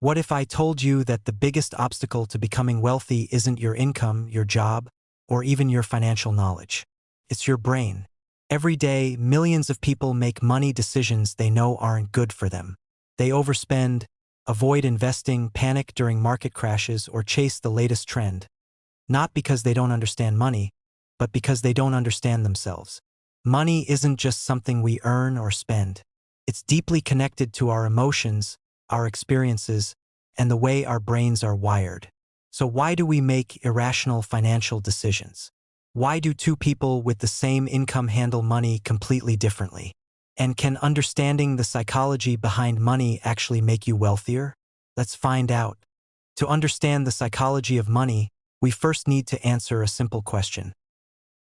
What if I told you that the biggest obstacle to becoming wealthy isn't your income, your job, or even your financial knowledge? It's your brain. Every day, millions of people make money decisions they know aren't good for them. They overspend, avoid investing, panic during market crashes, or chase the latest trend. Not because they don't understand money, but because they don't understand themselves. Money isn't just something we earn or spend. It's deeply connected to our emotions, our experiences, and the way our brains are wired. So why do we make irrational financial decisions? Why do two people with the same income handle money completely differently? And can understanding the psychology behind money actually make you wealthier? Let's find out. To understand the psychology of money, we first need to answer a simple question.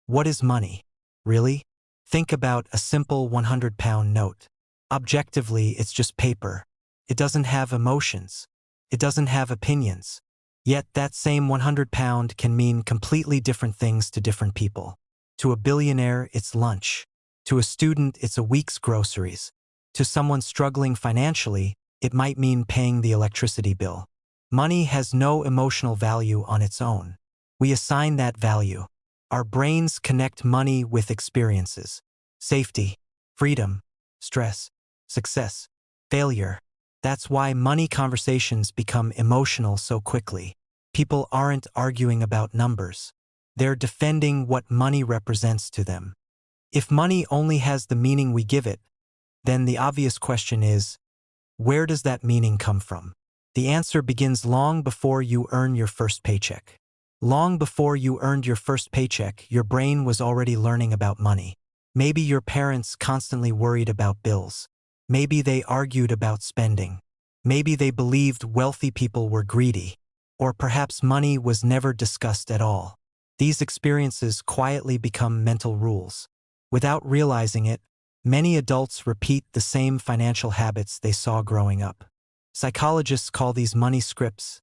What is money? Really? Think about a simple 100-pound note. Objectively, it's just paper. It doesn't have emotions. It doesn't have opinions. Yet that same 100-pound can mean completely different things to different people. To a billionaire, it's lunch. To a student, it's a week's groceries. To someone struggling financially, it might mean paying the electricity bill. Money has no emotional value on its own. We assign that value. Our brains connect money with experiences. Safety, freedom, stress, success, failure. That's why money conversations become emotional so quickly. People aren't arguing about numbers. They're defending what money represents to them. If money only has the meaning we give it, then the obvious question is, where does that meaning come from? The answer begins long before you earn your first paycheck. Long before you earned your first paycheck, your brain was already learning about money. Maybe your parents constantly worried about bills. Maybe they argued about spending. Maybe they believed wealthy people were greedy. Or perhaps money was never discussed at all. These experiences quietly become mental rules. Without realizing it, many adults repeat the same financial habits they saw growing up. Psychologists call these money scripts,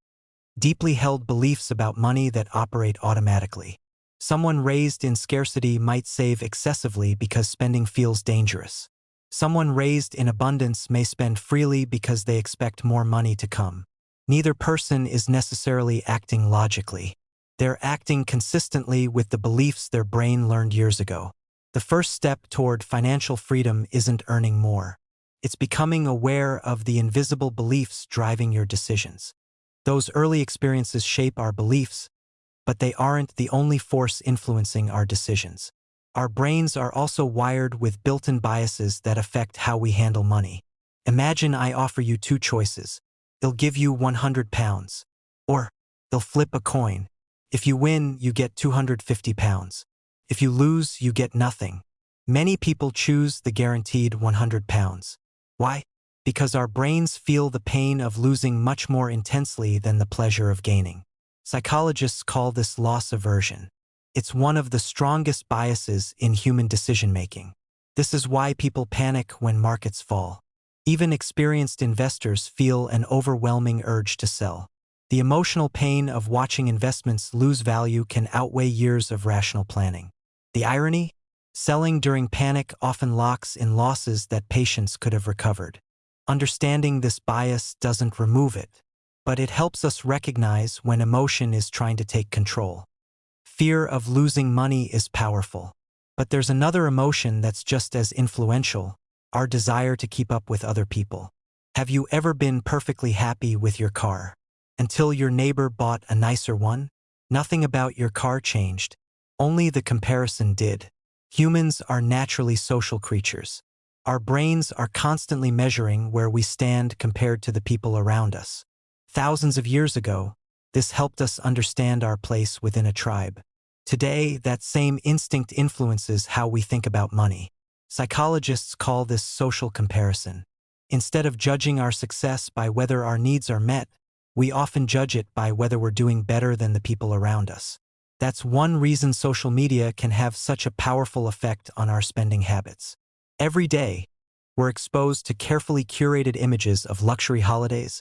deeply held beliefs about money that operate automatically. Someone raised in scarcity might save excessively because spending feels dangerous. Someone raised in abundance may spend freely because they expect more money to come. Neither person is necessarily acting logically. They're acting consistently with the beliefs their brain learned years ago. The first step toward financial freedom isn't earning more. It's becoming aware of the invisible beliefs driving your decisions. Those early experiences shape our beliefs, but they aren't the only force influencing our decisions. Our brains are also wired with built-in biases that affect how we handle money. Imagine I offer you two choices. They'll give you 100 pounds. Or they'll flip a coin. If you win, you get 250 pounds. If you lose, you get nothing. Many people choose the guaranteed 100 pounds. Why? Because our brains feel the pain of losing much more intensely than the pleasure of gaining. Psychologists call this loss aversion. It's one of the strongest biases in human decision-making. This is why people panic when markets fall. Even experienced investors feel an overwhelming urge to sell. The emotional pain of watching investments lose value can outweigh years of rational planning. The irony? Selling during panic often locks in losses that patience could have recovered. Understanding this bias doesn't remove it, but it helps us recognize when emotion is trying to take control. Fear of losing money is powerful. But there's another emotion that's just as influential, our desire to keep up with other people. Have you ever been perfectly happy with your car? Until your neighbor bought a nicer one? Nothing about your car changed. Only the comparison did. Humans are naturally social creatures. Our brains are constantly measuring where we stand compared to the people around us. Thousands of years ago, this helped us understand our place within a tribe. Today, that same instinct influences how we think about money. Psychologists call this social comparison. Instead of judging our success by whether our needs are met, we often judge it by whether we're doing better than the people around us. That's one reason social media can have such a powerful effect on our spending habits. Every day, we're exposed to carefully curated images of luxury holidays,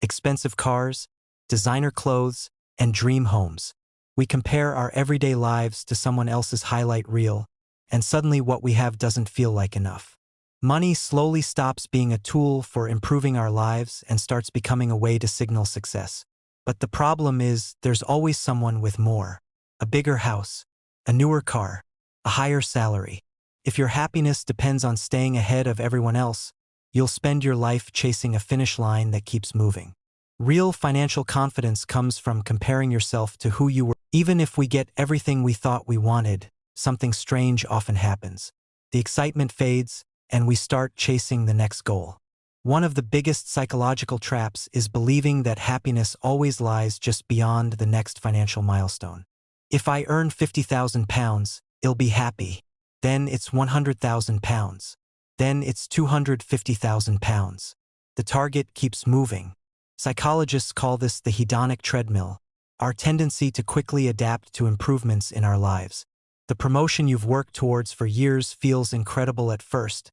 expensive cars, designer clothes, and dream homes. We compare our everyday lives to someone else's highlight reel, and suddenly what we have doesn't feel like enough. Money slowly stops being a tool for improving our lives and starts becoming a way to signal success. But the problem is, there's always someone with more. A bigger house, a newer car, a higher salary. If your happiness depends on staying ahead of everyone else, you'll spend your life chasing a finish line that keeps moving. Real financial confidence comes from comparing yourself to who you were. Even if we get everything we thought we wanted, something strange often happens. The excitement fades, and we start chasing the next goal. One of the biggest psychological traps is believing that happiness always lies just beyond the next financial milestone. If I earn £50,000, I'll be happy. Then it's £100,000. Then it's £250,000. The target keeps moving. Psychologists call this the hedonic treadmill, our tendency to quickly adapt to improvements in our lives. The promotion you've worked towards for years feels incredible at first,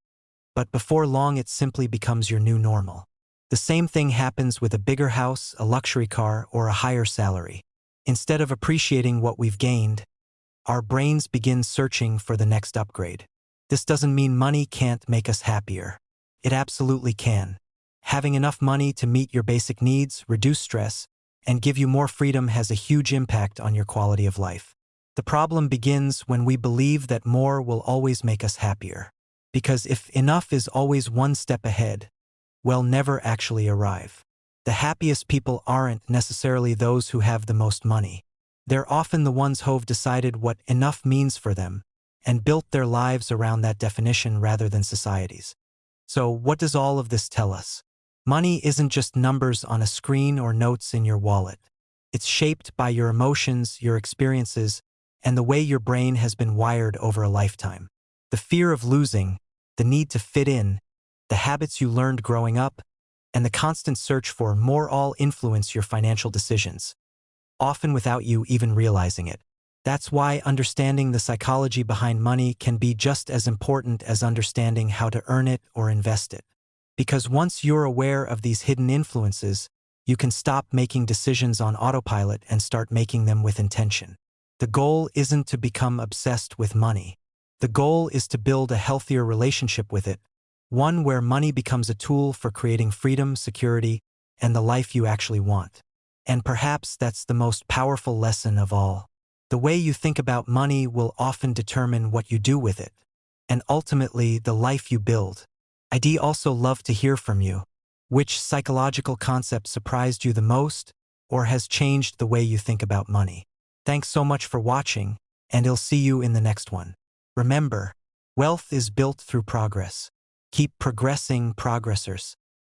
but before long it simply becomes your new normal. The same thing happens with a bigger house, a luxury car, or a higher salary. Instead of appreciating what we've gained, our brains begin searching for the next upgrade. This doesn't mean money can't make us happier. It absolutely can. Having enough money to meet your basic needs, reduce stress, and give you more freedom has a huge impact on your quality of life. The problem begins when we believe that more will always make us happier. Because if enough is always one step ahead, we'll never actually arrive. The happiest people aren't necessarily those who have the most money. They're often the ones who've decided what enough means for them and built their lives around that definition rather than society's. So what does all of this tell us? Money isn't just numbers on a screen or notes in your wallet. It's shaped by your emotions, your experiences, and the way your brain has been wired over a lifetime. The fear of losing, the need to fit in, the habits you learned growing up, and the constant search for more all influence your financial decisions, often without you even realizing it. That's why understanding the psychology behind money can be just as important as understanding how to earn it or invest it. Because once you're aware of these hidden influences, you can stop making decisions on autopilot and start making them with intention. The goal isn't to become obsessed with money. The goal is to build a healthier relationship with it, one where money becomes a tool for creating freedom, security, and the life you actually want. And perhaps that's the most powerful lesson of all. The way you think about money will often determine what you do with it, and ultimately the life you build. I'd also love to hear from you. Which psychological concept surprised you the most, or has changed the way you think about money? Thanks so much for watching, and I'll see you in the next one. Remember, wealth is built through progress. Keep progressing, progressors.